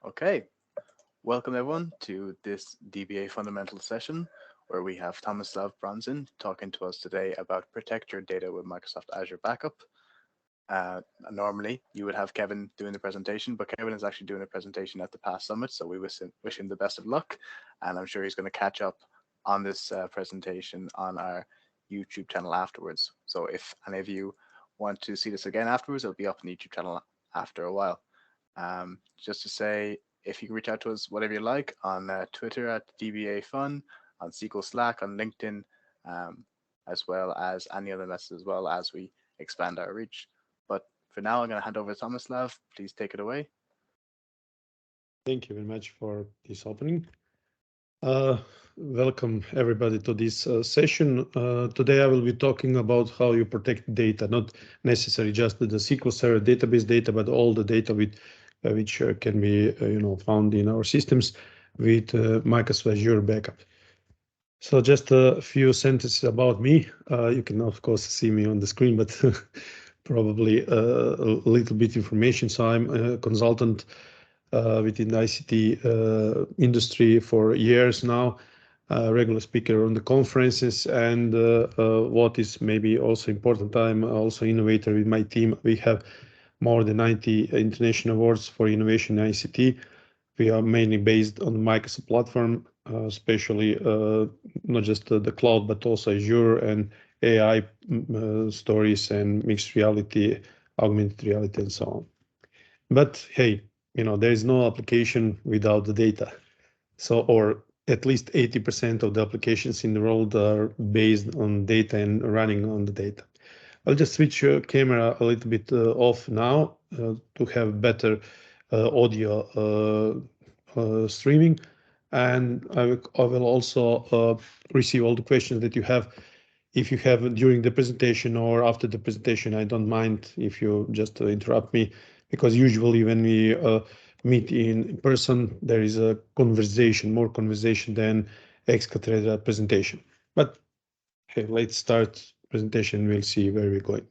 Okay, welcome everyone to this DBA Fundamentals session where we have Tomislav Bronzin talking to us today about protect your data with Microsoft Azure Backup. Normally you would have Kevin doing the presentation, but Kevin is actually doing a presentation at the past summit, so we wish him the best of luck, and I'm sure he's going to catch up on this presentation on our YouTube channel afterwards. So if any of you want to see this again afterwards, it'll be up on the YouTube channel after a while. Just to say, if you can reach out to us, whatever you like, on Twitter at DBAFun, on SQL Slack, on LinkedIn, as well as any other messages, as well as we expand our reach. But for now, I'm going to hand over to Tomislav. Please take it away. Thank you very much for this opening. Welcome everybody to this session. Today I will be talking about how you protect data, not necessarily just the SQL Server database data, but all the data which can be found in our systems with Microsoft Azure Backup. So just a few sentences about me. You can of course see me on the screen, but probably a little bit information. So I'm a consultant within the ICT industry for years now, regular speaker on the conferences, and what is maybe also important, I'm also innovator with my team. We have more than 90 international awards for innovation in ICT. We are mainly based on the Microsoft platform, especially not just the cloud, but also Azure and AI stories and mixed reality, augmented reality, and so on. But hey, there is no application without the data. So, or at least 80% of the applications in the world are based on data and running on the data. I'll just switch your camera a little bit off now to have better audio streaming. And I will also receive all the questions that you have. If you have during the presentation or after the presentation, I don't mind if you just interrupt me, because usually when we meet in person, there is a conversation, more conversation than extra presentation. But hey, let's start presentation. We'll see where we're going.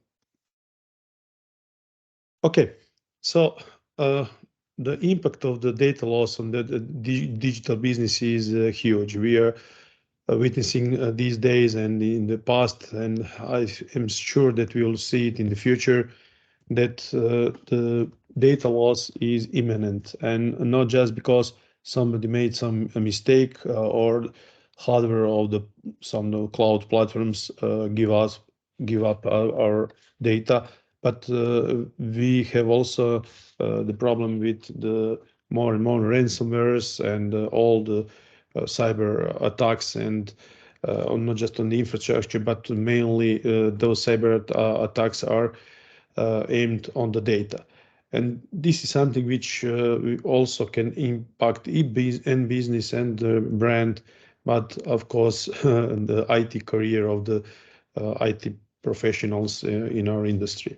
Okay, so the impact of the data loss on the digital business is huge. We are witnessing these days and in the past, and I am sure that we will see it in the future, that the data loss is imminent, and not just because somebody made some mistake or hardware of some cloud platforms give up our data, but we have also the problem with the more and more ransomwares and all the cyber attacks, and not just on the infrastructure, but mainly those cyber attacks are aimed on the data. And this is something which we also can impact end business and the brand, but of course the IT career of the IT professionals in our industry.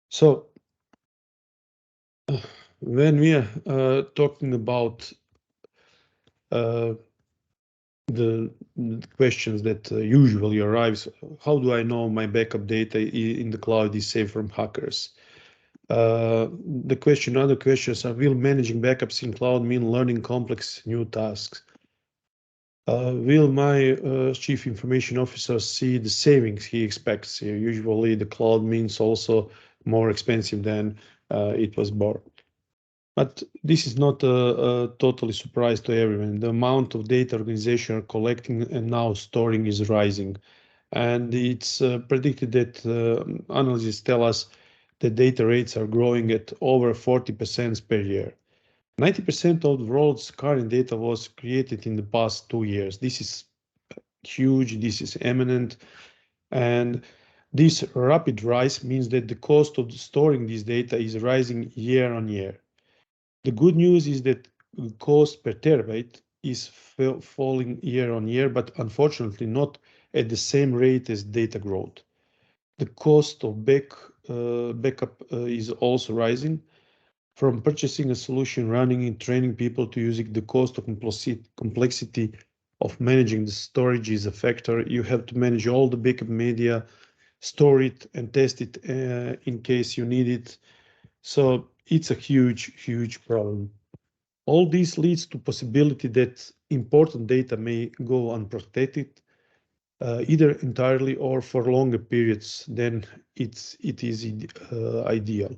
So when we are talking about the questions that usually arise, how do I know my backup data in the cloud is safe from hackers? Other questions are, will managing backups in cloud mean learning complex new tasks? Will my chief information officer see the savings he expects? Usually the cloud means also more expensive than it was bought. But this is not a totally surprise to everyone. The amount of data organization are collecting and now storing is rising. And it's predicted that analysts tell us that data rates are growing at over 40% per year. 90% of the world's current data was created in the past 2 years. This is huge, this is eminent. And this rapid rise means that the cost of storing this data is rising year on year. The good news is that the cost per terabyte is falling year on year, but unfortunately not at the same rate as data growth. The cost of backup is also rising. From purchasing a solution, running and training people to using, the cost of complexity of managing the storage is a factor. You have to manage all the backup media, store it and test it in case you need it. So it's a huge problem. All this leads to possibility that important data may go unprotected, either entirely or for longer periods than it is ideal.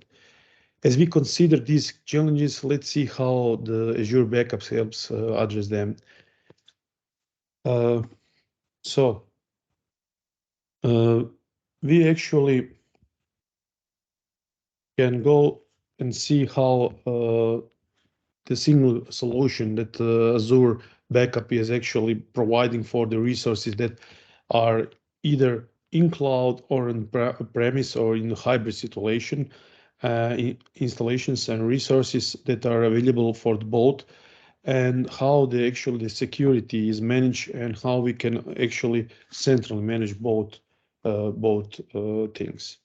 As we consider these challenges, let's see how the Azure Backups helps address them. So we actually can go and see how the single solution that Azure Backup is actually providing for the resources that are either in cloud or on premise or in hybrid situation, installations and resources that are available for both, and how the security is managed and how we can actually centrally manage both things.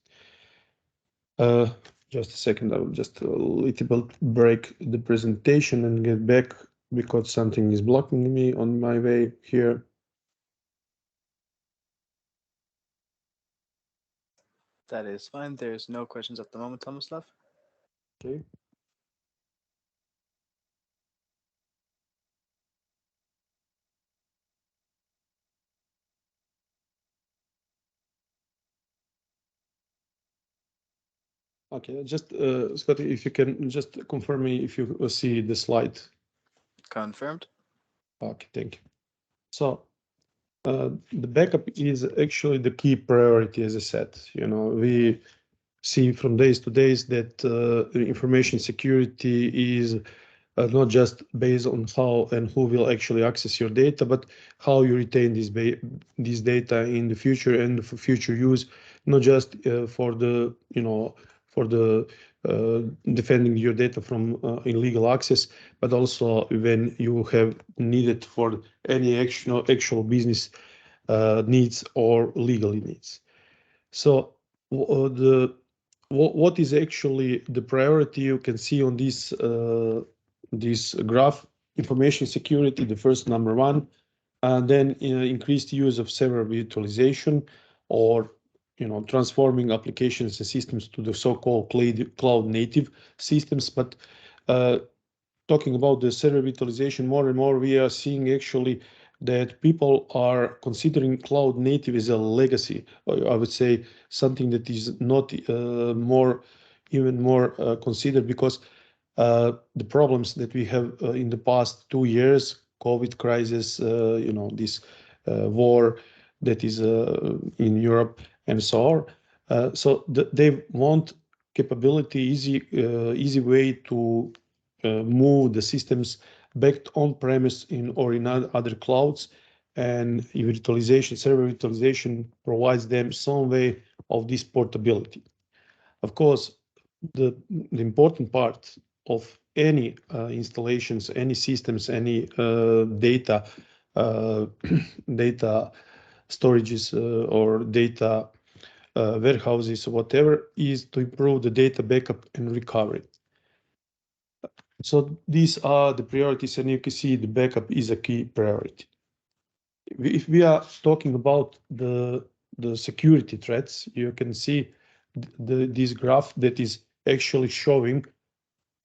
Just a second, I will just a little bit break the presentation and get back because something is blocking me on my way here. That is fine. There's no questions at the moment, Tomislav. Okay. Okay, just Scotty, if you can just confirm me if you see the slide. Confirmed. Okay, thank you. So the backup is actually the key priority, as I said. You know, we see from days to days that information security is not just based on how and who will actually access your data, but how you retain this data in the future and for future use, not just for the defending your data from illegal access, but also when you have needed for any actual business needs or legally needs. So what is actually the priority you can see on this graph? Information security, the first number one, and then increased use of server virtualization, or transforming applications and systems to the so-called cloud native systems. But talking about the server virtualization, more and more we are seeing actually that people are considering cloud native as a legacy. I would say something that is not even more considered, because the problems that we have in the past 2 years, COVID crisis, this war that is in Europe and so on. So they want capability, easy way to move the systems back on-premise or in other clouds, and server virtualization provides them some way of this portability. Of course, the important part of any installations, any systems, any data data storages or data warehouses, whatever, is to improve the data backup and recovery. So these are the priorities, and you can see the backup is a key priority. If we are talking about the security threats, you can see this graph that is actually showing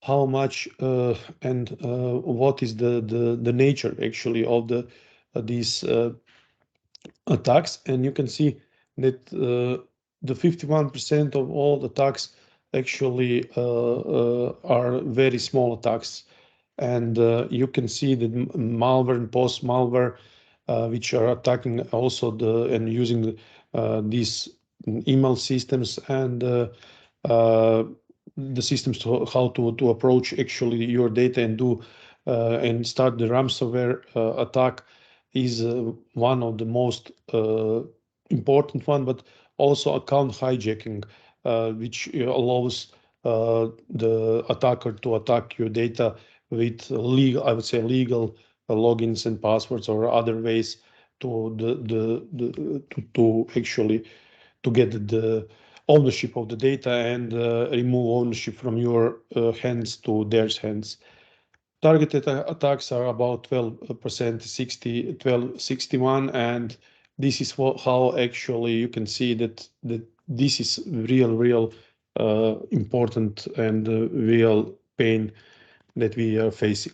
how much and what is the nature actually of these attacks, and you can see that the 51% of all the attacks actually are very small attacks, and you can see that malware and post malware, which are attacking also and using these email systems and the systems to how to approach actually your data and do and start the ransomware attack, is one of the most important one, but also account hijacking, which allows the attacker to attack your data with I would say legal logins and passwords or other ways to actually to get the ownership of the data and remove ownership from your hands to their hands. Targeted attacks are about 12%, 61, and this is how actually you can see that this is real important and real pain that we are facing.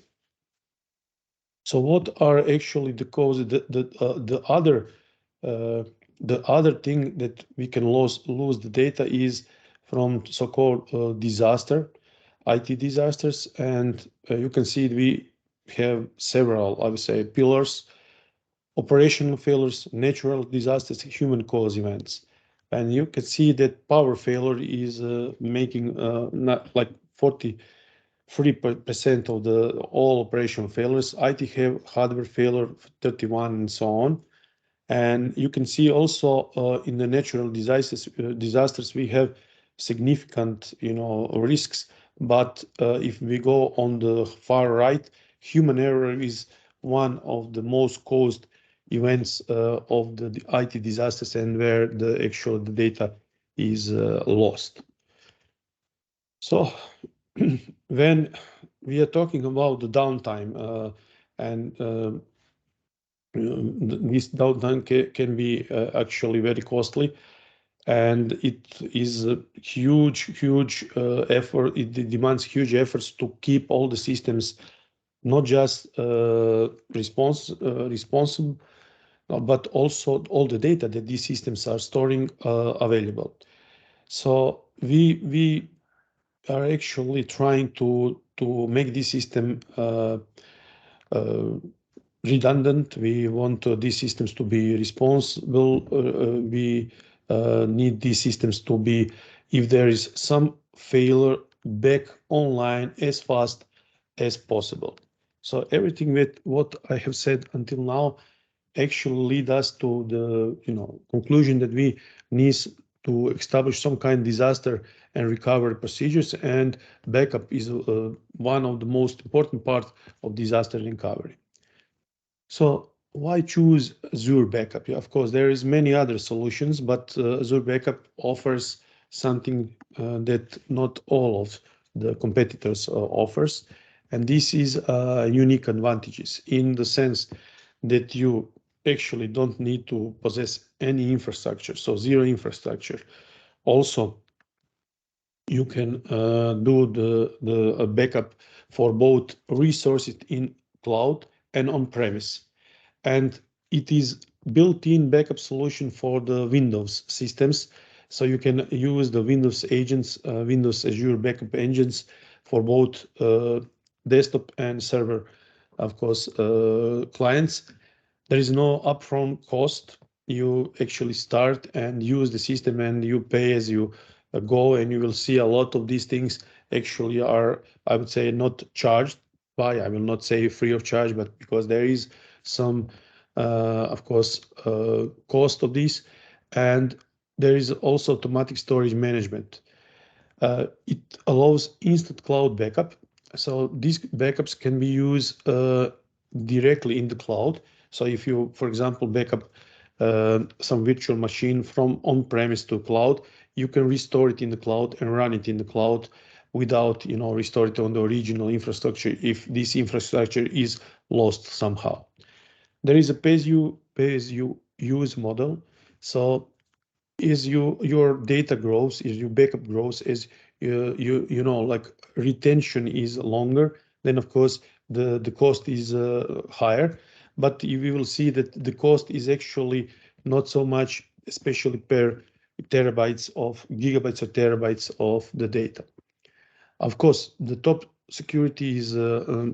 So what are actually the causes? The other thing that we can lose the data is from so-called disaster, IT disasters, and you can see we have several, I would say, pillars: operational failures, natural disasters, human cause events. And you can see that power failure is making not like 43% of the all operational failures. IT have hardware failure 31 and so on. And you can see also in the natural disasters we have significant risks. But if we go on the far right, human error is one of the most caused events of the IT disasters, and where the actual data is lost. So when we are talking about the downtime, and this downtime can be actually very costly, and it is a huge effort. It demands huge efforts to keep all the systems not just responsible, but also all the data that these systems are storing available. So we are actually trying to make this system redundant. We want these systems to be responsible. We need these systems to be, if there is some failure, back online as fast as possible. So everything with what I have said until now actually lead us to the conclusion that we need to establish some kind of disaster and recovery procedures, and backup is one of the most important parts of disaster recovery. So why choose Azure Backup? Yeah, of course, there is many other solutions, but Azure Backup offers something that not all of the competitors offers, and this is unique advantages in the sense that you actually don't need to possess any infrastructure, so zero infrastructure. Also, you can do the backup for both resources in cloud and on-premise. And it is built-in backup solution for the Windows systems. So you can use the Windows agents, Windows Azure Backup engines for both desktop and server, of course, clients. There is no upfront cost. You actually start and use the system, and you pay as you go, and you will see a lot of these things actually are, I would say, not charged by, I will not say free of charge, but because there is some, of course, cost of this. And there is also automatic storage management. It allows instant cloud backup. So these backups can be used directly in the cloud. So if you, for example, backup some virtual machine from on-premise to cloud, you can restore it in the cloud and run it in the cloud without, restore it on the original infrastructure if this infrastructure is lost somehow. There is a pay-as-you use model. So as your data grows, as your backup grows, as like retention is longer, then of course the cost is higher. But you will see that the cost is actually not so much, especially per gigabytes or terabytes of the data. Of course, the top security is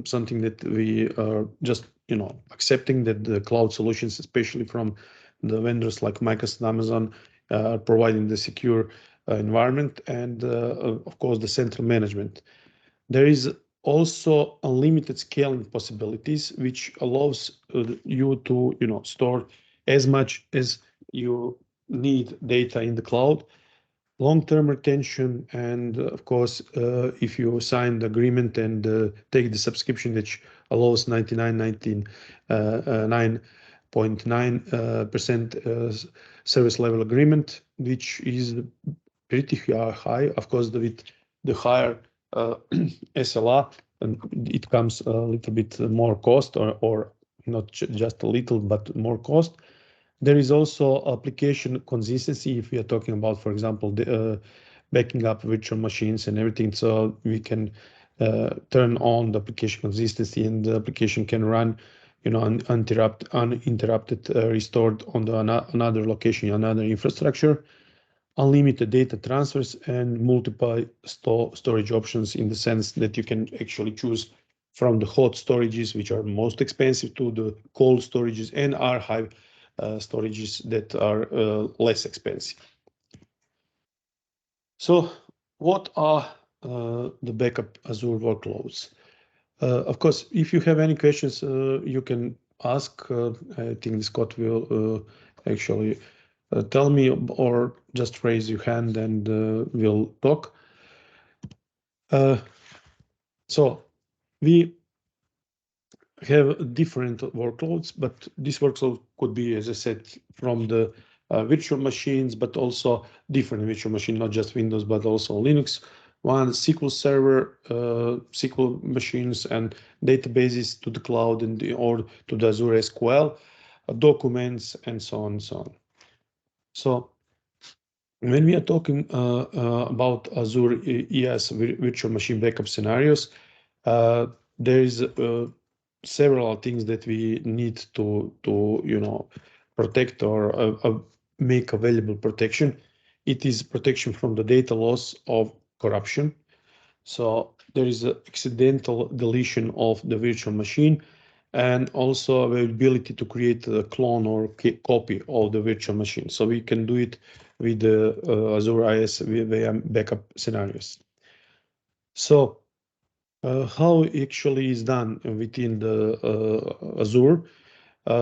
something that we are just accepting, that the cloud solutions, especially from the vendors like Microsoft, Amazon, providing the secure environment, and of course the central management. There is also unlimited scaling possibilities, which allows you to store as much as you need data in the cloud. Long-term retention, and of course, if you sign the agreement and take the subscription, which allows 99.9% service level agreement, which is pretty high. Of course, with the higher SLA, and it comes a little bit more cost, or not just a little, but more cost. There is also application consistency. If we are talking about, for example, the backing up virtual machines and everything, so we can turn on the application consistency, and the application can run, you know, uninterrupted, restored on the another location, another infrastructure. Unlimited data transfers and multiple storage options, in the sense that you can actually choose from the hot storages, which are most expensive, to the cold storages and archive storages that are less expensive. So what are the backup Azure workloads? Of course, if you have any questions, you can ask. I think Scott will actually tell me, or just raise your hand and we'll talk. So we have different workloads, but this workload could be, as I said, from the virtual machines, but also different virtual machine, not just Windows, but also Linux. One, SQL Server, SQL machines and databases to the cloud or to the Azure SQL, documents, and so on and so on. So when we are talking about Azure ES virtual machine backup scenarios, there is several things that we need to protect or make available protection. It is protection from the data loss of corruption. So there is an accidental deletion of the virtual machine, and also availability to create a clone or copy of the virtual machine. So we can do it with the Azure IS VM backup scenarios. So how it actually is done within the Azure?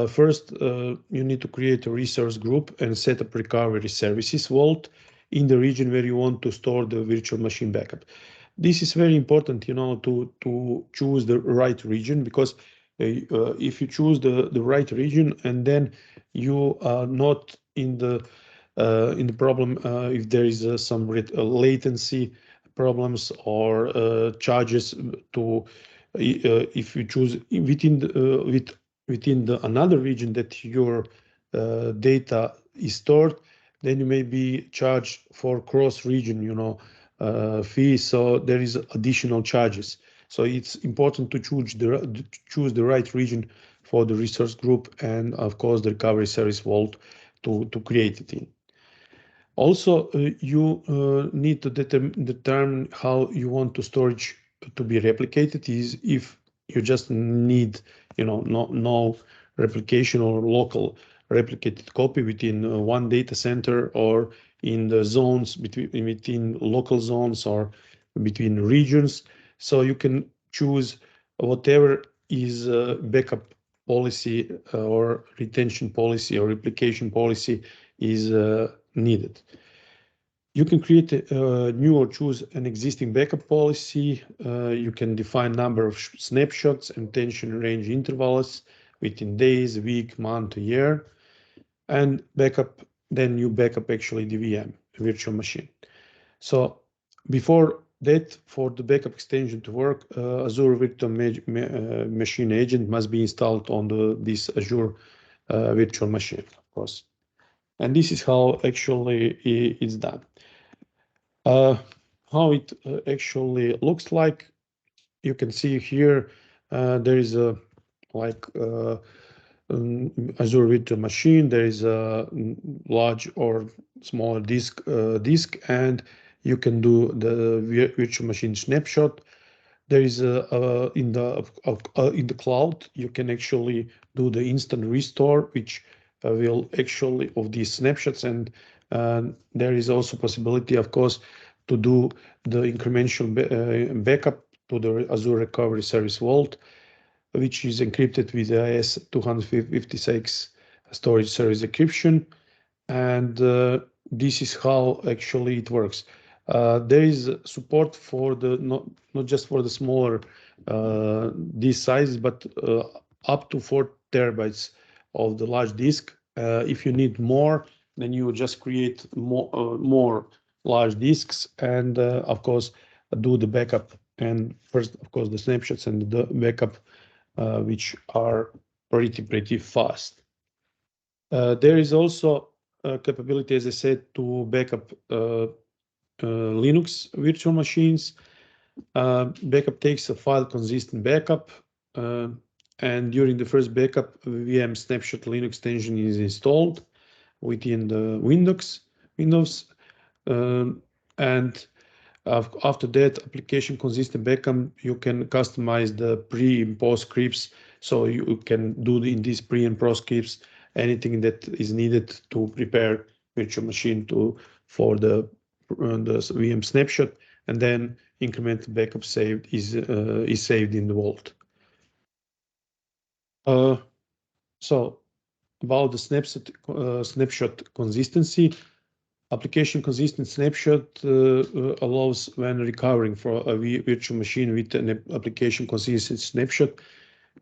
First, you need to create a resource group and set up recovery services vault in the region where you want to store the virtual machine backup. This is very important, to choose the right region, because if you choose the right region and then you are not in the problem, if there is some latency problems or charges to if you choose within the another region that your data is stored, then you may be charged for cross-region, fee. So there is additional charges. So it's important to choose the right region for the resource group, and of course the recovery service vault to create it in. Also, you need to determine how you want to storage to be replicated. Is if you just need, no replication or local replicated copy within one data center, or in the zones within local zones, or between regions. So you can choose whatever is backup policy or retention policy or replication policy is needed. You can create a new or choose an existing backup policy. You can define number of snapshots and tension range intervals within days, week, month, year, and then you backup actually the VM, virtual machine. So before that, for the backup extension to work, Azure Virtual Machine Agent must be installed on this Azure virtual machine, of course. And this is how actually it's done. How it actually looks like, you can see here, there is a Azure virtual machine. There is a large or smaller disk, and you can do the virtual machine snapshot. There is in the cloud, you can actually do the instant restore, which will actually of these snapshots, and there is also possibility, of course, to do the incremental backup to the Azure Recovery Service Vault, which is encrypted with the IS-256 storage service encryption, and this is how actually it works. There is support for the not just for the smaller disk size, but up to 4 terabytes of the large disk. If you need more, then you just create more large disks, and of course do the backup, and first of course the snapshots and the backup, which are pretty fast. There is also capability, as I said, to backup Linux virtual machines. Backup takes a file consistent backup, and during the first backup, VM Snapshot Linux extension is installed within the Windows, and after that, application consistent backup, you can customize the pre and post scripts, so you can do in these pre and post scripts anything that is needed to prepare virtual machine for the VM snapshot, and then incremental backup saved is saved in the vault. So about the snapshot consistency, application consistent snapshot allows when recovering for a virtual machine with an application consistent snapshot,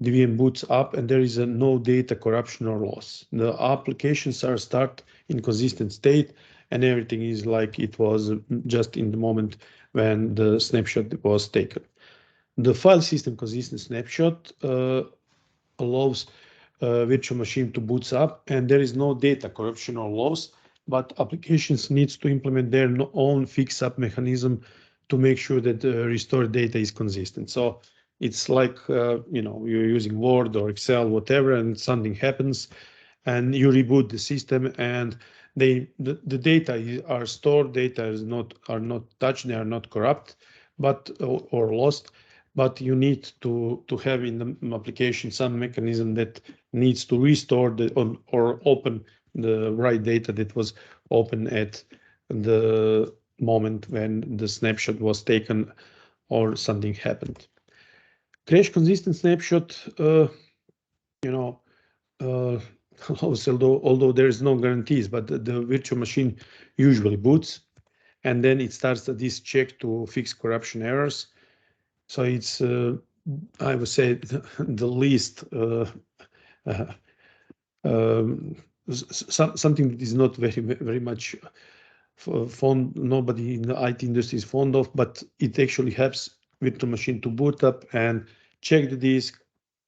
the VM boots up and there is no data corruption or loss. The applications are start in consistent state and everything is like it was just in the moment when the snapshot was taken. The file system consistent snapshot allows virtual machine to boots up and there is no data corruption or loss, but applications needs to implement their own fix-up mechanism to make sure that the restored data is consistent. So it's like, you're using Word or Excel, whatever, and something happens and you reboot the system and the data are stored, data are not touched, they are not corrupt, but or lost, but you need to have in the application some mechanism that needs to restore or open the right data that was open at the moment when the snapshot was taken or something happened. Crash consistent snapshot, although there is no guarantees, but the virtual machine usually boots, and then it starts this check to fix corruption errors. So it's, I would say, the least something that is not very much fond. Nobody in the IT industry is fond of, but it actually helps virtual machine to boot up and check the disk.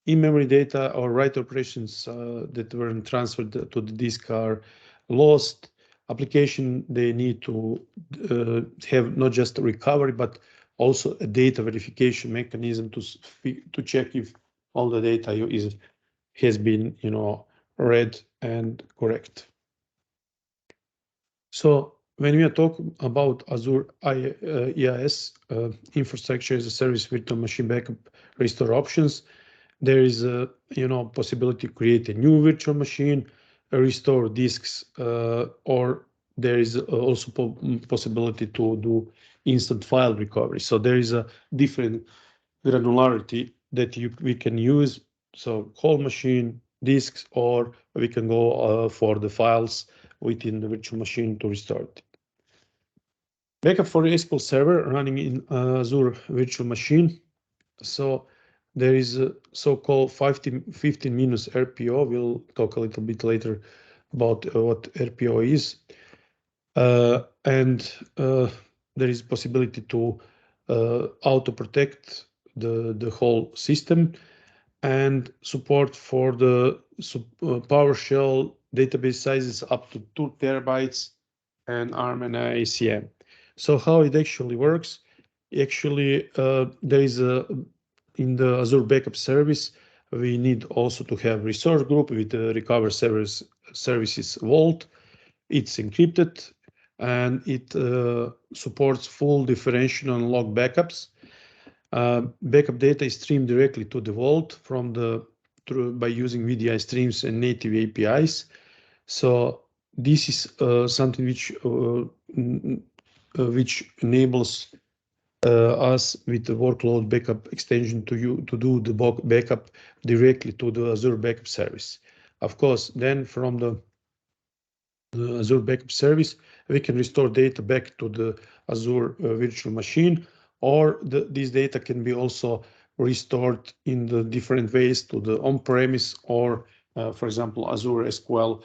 In-memory data or write operations that were transferred to the disk are lost. Application, they need to have not just a recovery, but also a data verification mechanism to check if all the data has been read and correct. So when we are talking about Azure IaaS, infrastructure as a service virtual machine backup restore options, there is a possibility to create a new virtual machine, restore disks, or there is also possibility to do instant file recovery. So there is a different granularity that we can use. So whole machine, disks, or we can go for the files within the virtual machine to restore it. Backup for SQL Server running in Azure virtual machine. So there is a so-called 15 minutes RPO. We'll talk a little bit later about what RPO is. And there is possibility to auto-protect the whole system and support for the PowerShell database sizes up to 2 terabytes and ARM and ACM. So how it actually works? Actually, there is in the Azure Backup service, we need also to have resource group with the recover services vault. It's encrypted and it supports full differential and log backups. Backup data is streamed directly to the vault by using VDI streams and native APIs. So this is something which enables us with the workload backup extension to do the backup directly to the Azure Backup service. Of course, then from the Azure Backup service, we can restore data back to the Azure virtual machine, or this data can be also restored in the different ways to the on-premise or, for example, Azure SQL.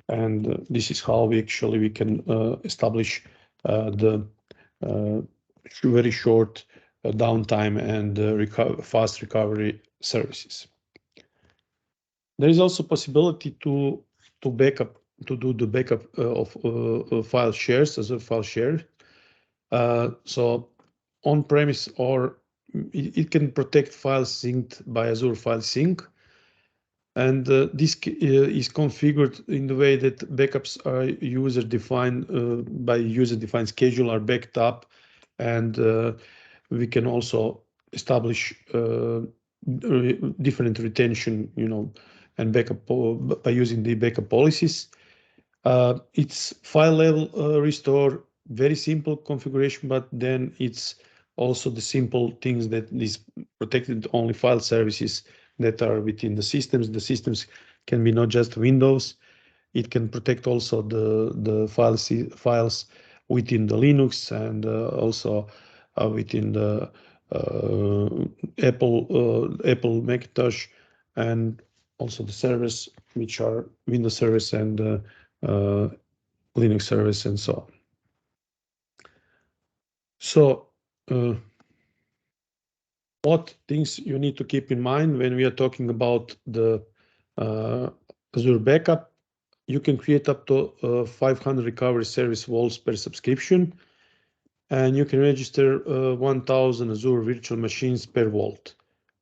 And this is how we can establish the very short downtime and fast recovery services. There is also possibility to do the backup of file shares as a file share. So on-premise, or it can protect files synced by Azure File Sync. And this is configured in the way that backups are user-defined by user-defined schedule are backed up, and we can also establish different retention, and backup by using the backup policies. It's file level restore, very simple configuration, but then it's also the simple things that these protected only file services that are within the systems. The systems can be not just Windows, it can protect also the files within the Linux, and also within the Apple Macintosh, and also the servers, which are Windows servers and Linux servers and so on. So what things you need to keep in mind when we are talking about the Azure Backup? You can create up to 500 recovery service vaults per subscription, and you can register 1,000 Azure virtual machines per vault.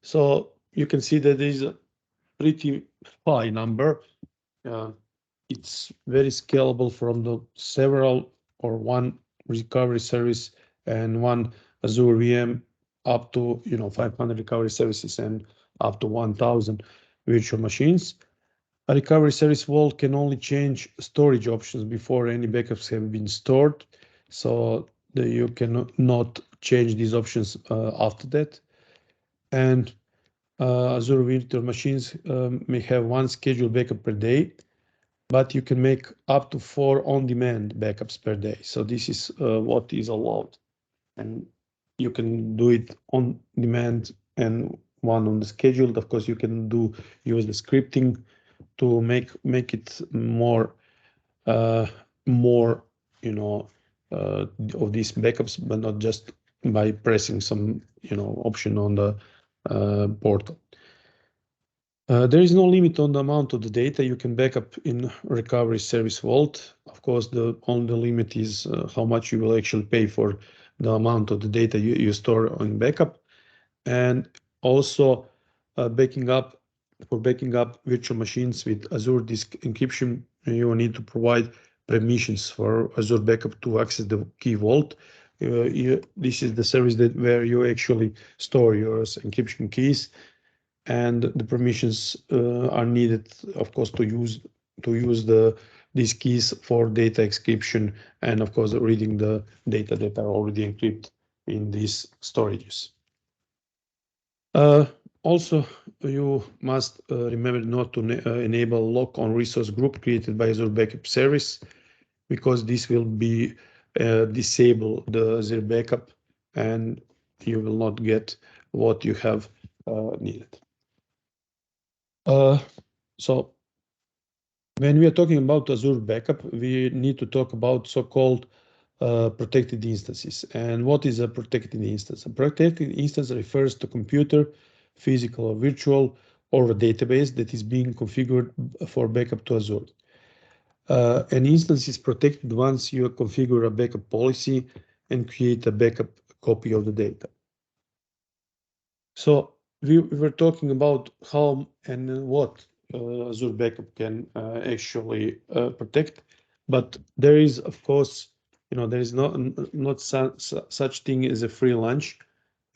So you can see that there is a pretty high number. It's very scalable from the several or one recovery service and one Azure VM up to 500 recovery services and up to 1,000 virtual machines. A recovery service vault can only change storage options before any backups have been stored, so you cannot change these options after that. And Azure virtual machines may have one scheduled backup per day, but you can make up to 4 on-demand backups per day. So this is what is allowed, and you can do it on demand and one on the scheduled. Of course, you can use the scripting to make it more of these backups, but not just by pressing some option on the portal. There is no limit on the amount of the data you can backup in recovery service vault. Of course, the only limit is how much you will actually pay for the amount of the data you store on backup. And also backing up virtual machines with Azure Disk Encryption, you need to provide permissions for Azure Backup to access the key vault. This is the service where you actually store your encryption keys, and the permissions are needed, of course, to use these keys for data encryption, and of course reading the data that are already encrypted in these storages. Also, you must remember not to enable lock on resource group created by Azure Backup Service, because this will be disable the Azure Backup, and you will not get what you have needed. So when we are talking about Azure Backup, we need to talk about so-called protected instances. And what is a protected instance? A protected instance refers to computer, physical or virtual, or a database that is being configured for backup to Azure. An instance is protected once you configure a backup policy and create a backup copy of the data. So we were talking about how and what Azure Backup can actually protect, but there is, of course, there is not such thing as a free lunch,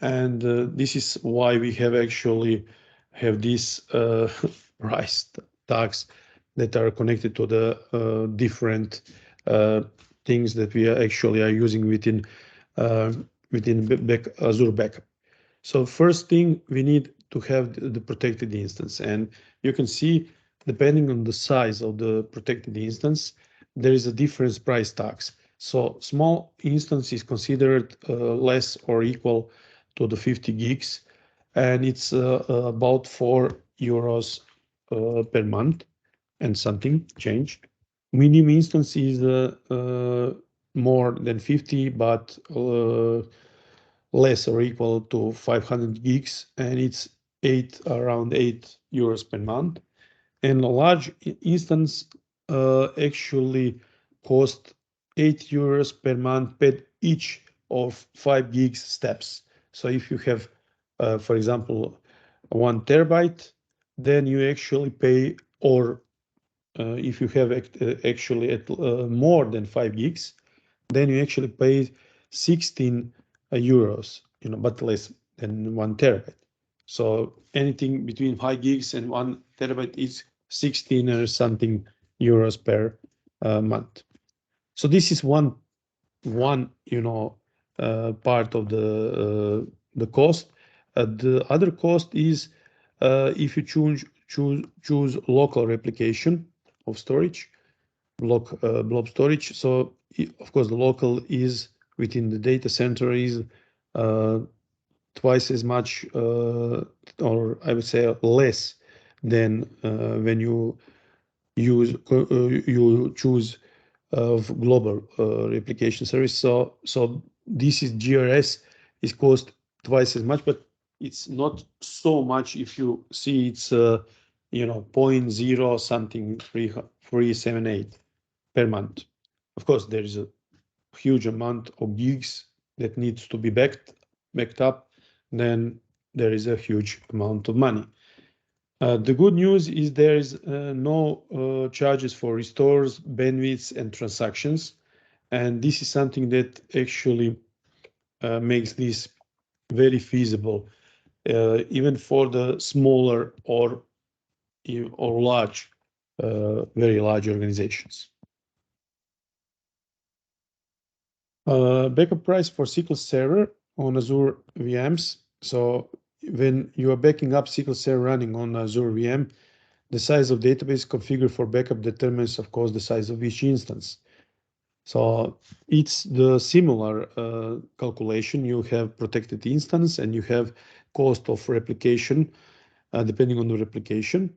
and this is why we have these price tags that are connected to the different things that we are using within Azure Backup. So first thing, we need to have the protected instance, and you can see, depending on the size of the protected instance, there is a different price tags. So small instance is considered less or equal to the 50 gigs, and it's about €4 per month and something change. Medium instance is more than 50, but less or equal to 500 gigs, and it's around €8 per month. And a large instance actually cost €8 per month per each of 5 gigs steps. So if you have, for example, 1 terabyte, then you actually pay, or if you have actually at more than 5 gigs, then you actually pay 16 euros, but less than 1 terabyte. So anything between 5 gigs and 1 terabyte is 16 or something euros per month. So this is one part of the cost. The other cost is if you choose local replication of storage, blob storage. So of course the local is within the data center is twice as much, or I would say less than when you choose of global replication service. So this is GRS is cost twice as much, but it's not so much if you see it's 0.0 something 378 per month. Of course, there is a huge amount of gigs that needs to be backed up. Then there is a huge amount of money. The good news is there is no charges for restores, bandwidths, and transactions. And this is something that actually makes this very feasible, even for the smaller or large, very large organizations. Backup price for SQL Server on Azure VMs. So when you are backing up SQL Server running on Azure VM, the size of database configured for backup determines, of course, the size of each instance. So it's the similar calculation. You have protected instance and you have cost of replication, depending on the replication.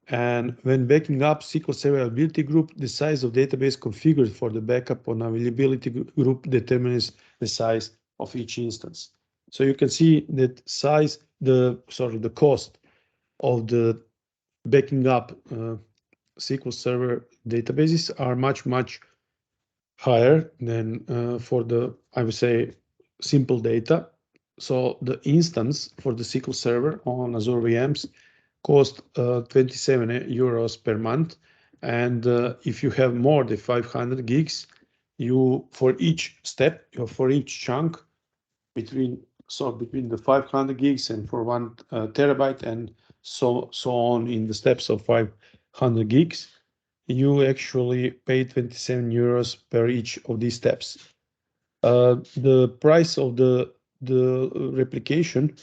And when backing up SQL Server availability group, the size of database configured for the backup on availability group determines the size of each instance. So you can see that the cost of the backing up SQL Server databases are much higher than for the, I would say, simple data. So the instance for the SQL Server on Azure VMs cost 27 euros per month. And if you have more than 500 gigs, for each step, for each chunk between the 500 gigs and for 1 terabyte and so on in the steps of 500 gigs, you actually pay 27 euros per each of these steps. The price of the replication,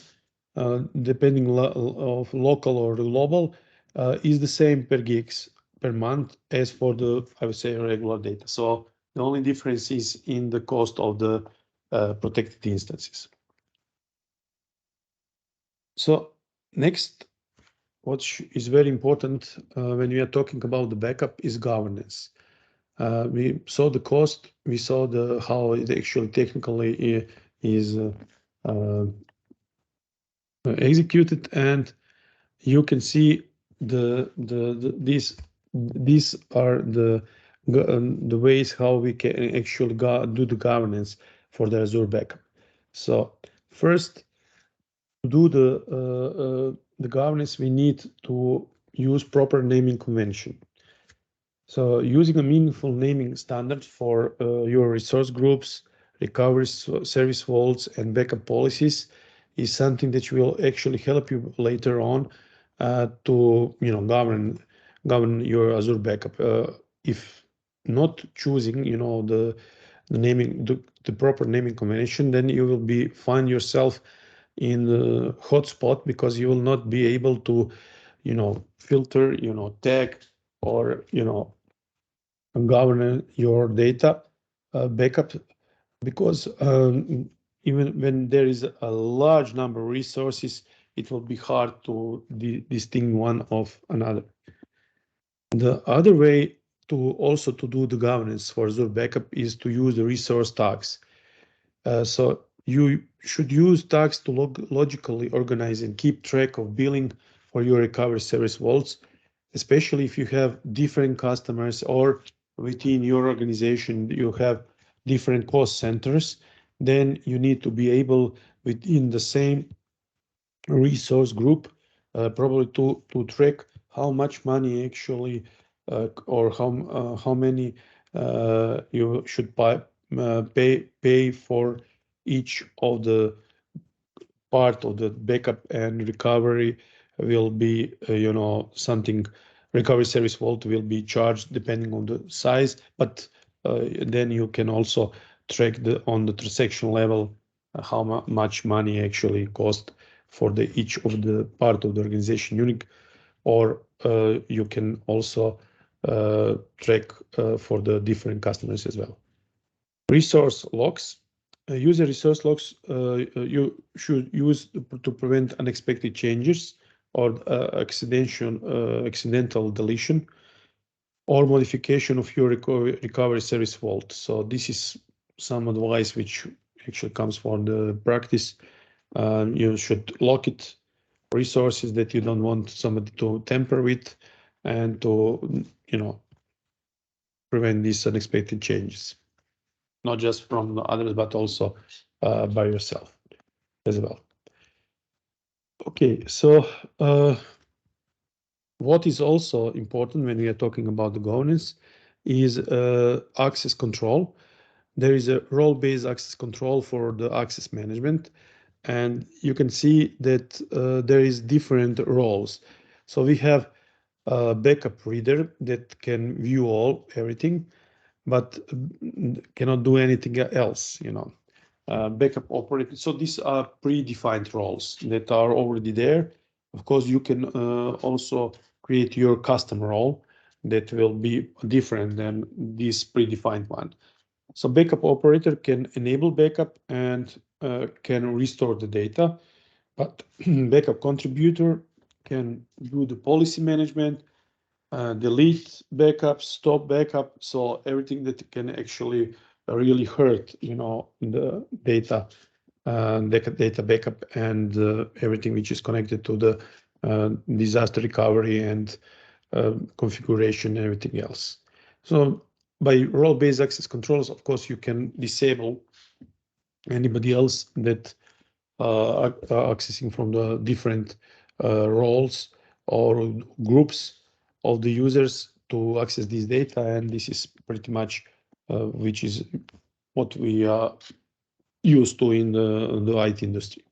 depending of local or global, is the same per gigs per month as for the, I would say, regular data. So the only difference is in the cost of the protected instances. So next, what is very important when we are talking about the backup is governance. We saw the cost, we saw how it actually technically is executed, and you can see these are the ways how we can actually do the governance for the Azure backup. So first, to do the governance, we need to use proper naming convention. So using a meaningful naming standard for your resource groups, recovery service vaults, and backup policies is something that will actually help you later on to govern your Azure backup. If not choosing the naming, the proper naming convention, then you will find yourself in the hotspot because you will not be able to filter, tag, or govern your data backup, because even when there is a large number of resources, it will be hard to distinguish one of another. The other way to do the governance for Azure backup is to use the resource tags. So you should use tags to logically organize and keep track of billing for your recovery service vaults, especially if you have different customers or within your organization you have different cost centers. then you need to be able within the same resource group probably to track how much money actually or how many you should pay for each of the part of the backup and recovery will be something. Recovery service vault will be charged depending on the size, but then you can also track on the transaction level how much money actually cost for each of the part of the organization unit, or you can also track for the different customers as well. Resource logs. User resource logs you should use to prevent unexpected changes or accidental deletion or modification of your recovery service vault. So this is some advice which actually comes from the practice. You should lock it, resources that you don't want somebody to tamper with, and to prevent these unexpected changes, not just from others, but also by yourself as well. Okay, so what is also important when we are talking about the governance is access control. There is a role-based access control for the access management, and you can see that there is different roles. So we have a backup reader that can view everything, but cannot do anything else, backup operator. So these are predefined roles that are already there. Of course, you can also create your custom role that will be different than this predefined one. So backup operator can enable backup and can restore the data, but backup contributor can do the policy management, delete backup, stop backup, so everything that can actually really hurt, the data backup and everything which is connected to the disaster recovery and configuration and everything else. So by role-based access controls, of course, you can disable anybody else that are accessing from the different roles or groups of the users to access this data, and this is pretty much which is what we are used to in the IT industry.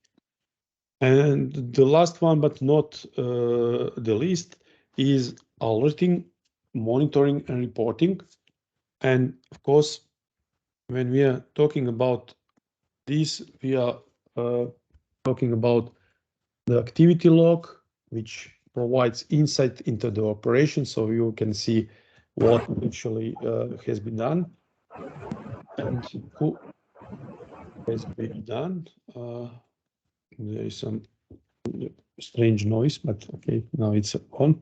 And the last one, but not the least, is alerting, monitoring, and reporting. And of course, when we are talking about this, we are talking about the activity log, which provides insight into the operation, so you can see what actually has been done and who has been done. There is some strange noise, but okay, now it's on.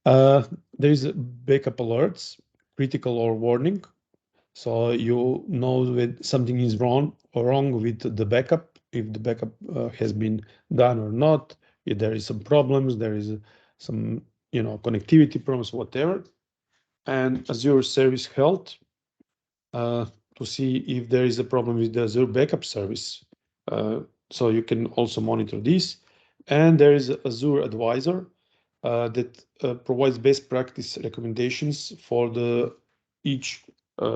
There is backup alerts, critical or warning. So you know when something is wrong with the backup, if the backup has been done or not, if there is some problems, there is some connectivity problems, whatever. And Azure Service Health to see if there is a problem with the Azure Backup service. So you can also monitor this. And there is Azure Advisor that provides best practice recommendations for each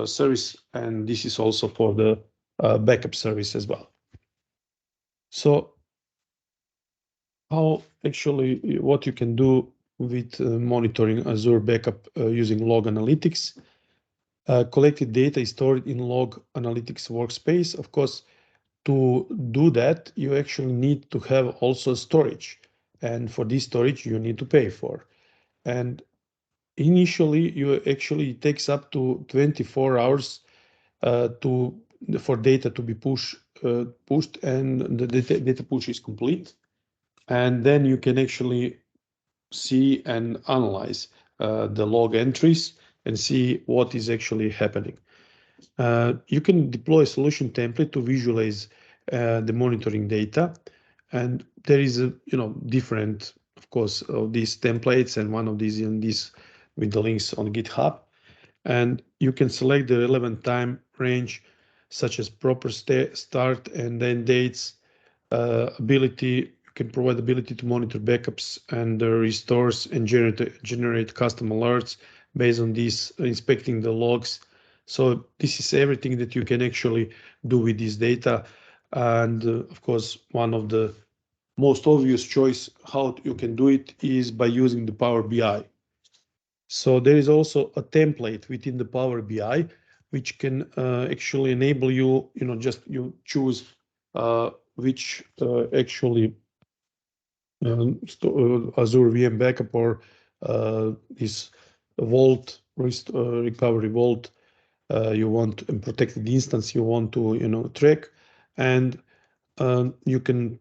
service, and this is also for the backup service as well. So how actually what you can do with monitoring Azure Backup using log analytics. Collected data is stored in log analytics workspace. Of course, to do that, you actually need to have also storage, and for this storage you need to pay for. And initially, it takes up to 24 hours for data to be pushed, and the data push is complete. And then you can actually see and analyze the log entries and see what is actually happening. You can deploy a solution template to visualize the monitoring data, and there is different, of course, of these templates, and one of these with the links on GitHub, and you can select the relevant time range such as proper start and end dates, ability. You can provide ability to monitor backups and restores and generate custom alerts based on this, inspecting the logs. So this is everything that you can actually do with this data. And of course, one of the most obvious choice how you can do it is by using the Power BI. So there is also a template within the Power BI, which can actually enable you, just you choose which actually Azure VM Backup or this Vault recovery Vault you want, and protected instance you want to track, and you can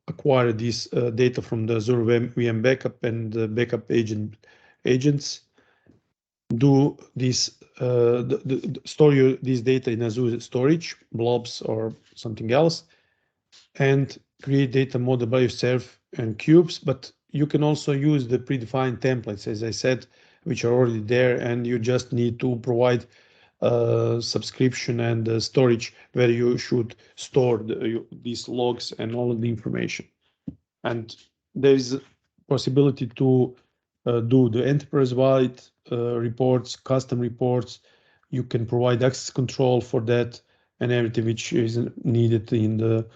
acquire this data from the Azure VM Backup and the backup agents. Do this store this data in Azure storage, blobs or something else, and create data model by yourself and cubes. But you can also use the predefined templates, as I said, which are already there, and you just need to provide subscription and storage where you should store these logs and all of the information. And there is a possibility to do the enterprise-wide reports, custom reports. You can provide access control for that and everything which is needed in the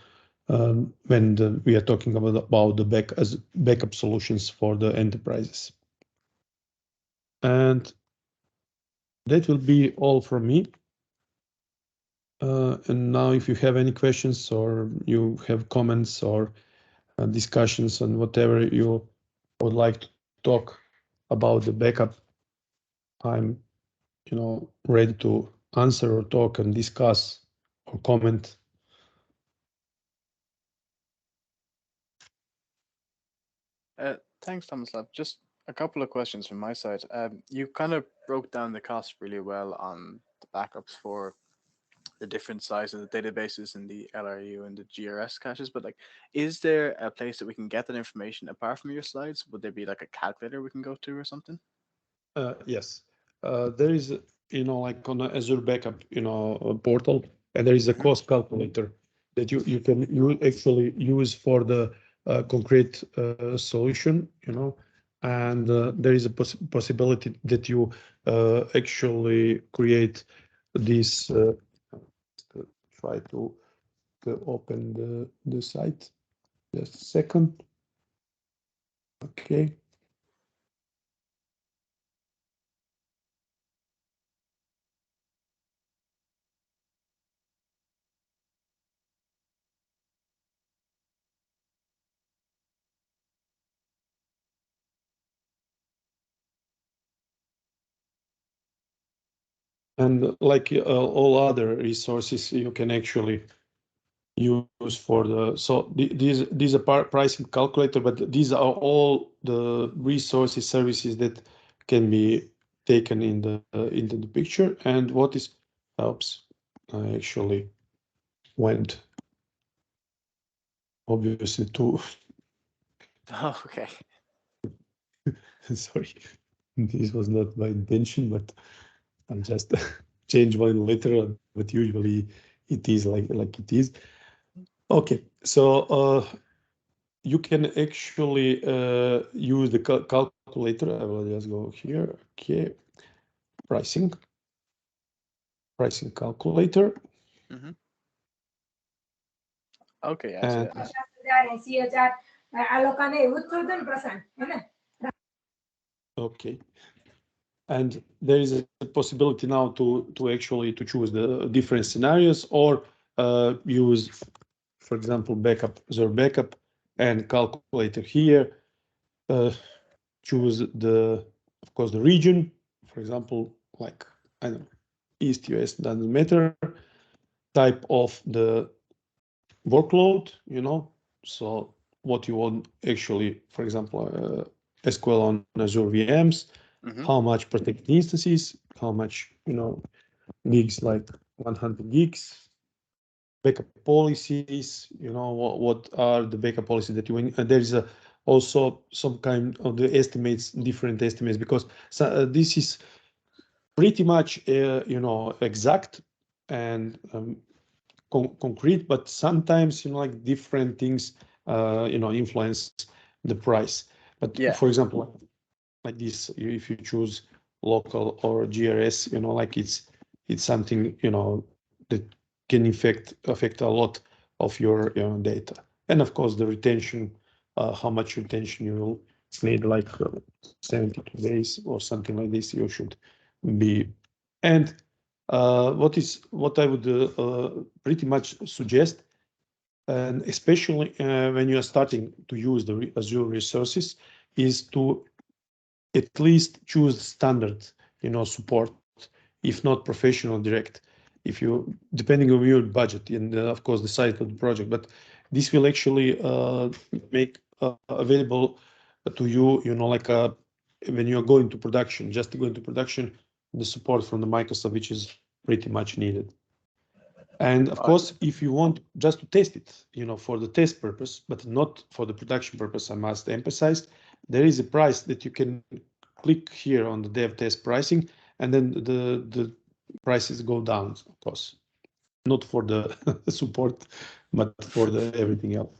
when we are talking about the backup solutions for the enterprises. And that will be all from me. And now if you have any questions or you have comments or discussions on whatever you would like to talk about the backup, I'm ready to answer or talk and discuss or comment. Thanks, Tomislav. Just a couple of questions from my side. You kind of broke down the cost really well on the backups for the different sizes of the databases and the LRU and the GRS caches, but like, is there a place that we can get that information apart from your slides? Would there be like a calculator we can go to or something? Yes, there is, like on the Azure Backup, portal, and there is a cost calculator that you can actually use for the concrete solution, and there is a possibility that you actually create this. Try to open the site. Just a second. Okay. And like all other resources, you can actually use for the, so these are pricing calculator, but these are all the resources, services that can be taken into the picture. And what is, oops, I actually went obviously to Oh, okay. sorry, this was not my intention, but I just changed one letter, but usually it is like it is. Okay, so you can actually use the calculator. I will just go here. Okay, pricing calculator. Mm-hmm. Okay, and okay, and there is a possibility now to actually to choose the different scenarios or use, for example, Azure Backup and calculator here. Choose of course, the region, for example, like, I don't know, East US, doesn't matter. Type of the workload, so what you want actually, for example, SQL on Azure VMs, how much protected instances, how much, gigs, like 100 gigs, backup policies, what are the backup policies that you want. And there is also some kind of the estimates, different estimates, because this is pretty much, exact, and concrete, but sometimes, like different things, influence the price. But Yeah. for example, like this, if you choose local or GRS, like it's something, that can affect a lot of your data. And of course, the retention, how much retention you will need, like 72 days or something like this, you should be. And what I would pretty much suggest, and especially when you are starting to use the Azure resources, is to at least choose standard, support, if not professional direct, if you, depending on your budget and of course the size of the project. But this will actually make available to you, like when you are going to production, just to go into production, the support from the Microsoft, which is pretty much needed. And of course, if you want just to test it, for the test purpose, but not for the production purpose, I must emphasize, there is a price that you can click here on the dev test pricing, and then the prices go down, of course, not for the support, but for the everything else.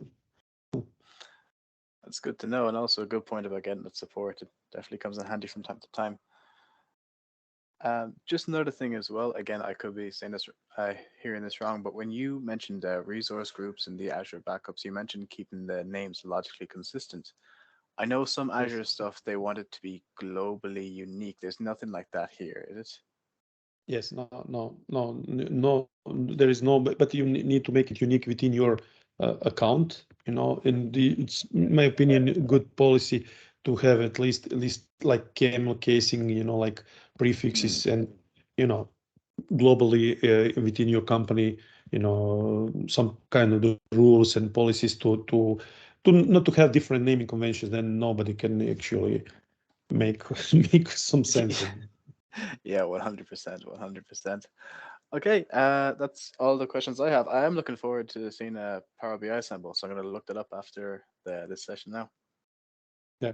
That's good to know, and also a good point about getting that support. It definitely comes in handy from time to time. Just another thing as well, again, I could be saying this, hearing this wrong, but when you mentioned resource groups and the Azure backups, you mentioned keeping the names logically consistent. I know some Azure stuff, they want it to be globally unique. There's nothing like that here, is it? Yes, no, there is no, but you need to make it unique within your account, and it's, in my opinion, good policy to have at least like camel casing, like prefixes and, globally within your company, some kind of the rules and policies to not to have different naming conventions, then nobody can actually make some sense. Yeah, 100%, 100%. Okay, that's all the questions I have. I am looking forward to seeing a Power BI sample, so I'm going to look that up after this session now. Yeah,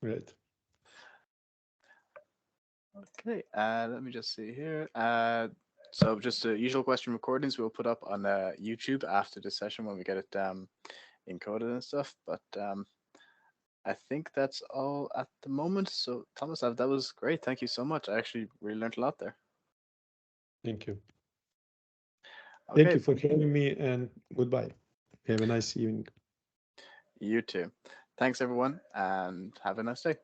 great. Okay, let me just see here. So just the usual question recordings we'll put up on YouTube after the session when we get it encoded and stuff. But I think that's all at the moment. So Tomislav, that was great. Thank you so much. I actually really learned a lot there. Thank you. Okay. Thank you for having me, and goodbye. Have a nice evening. You too. Thanks everyone, and have a nice day.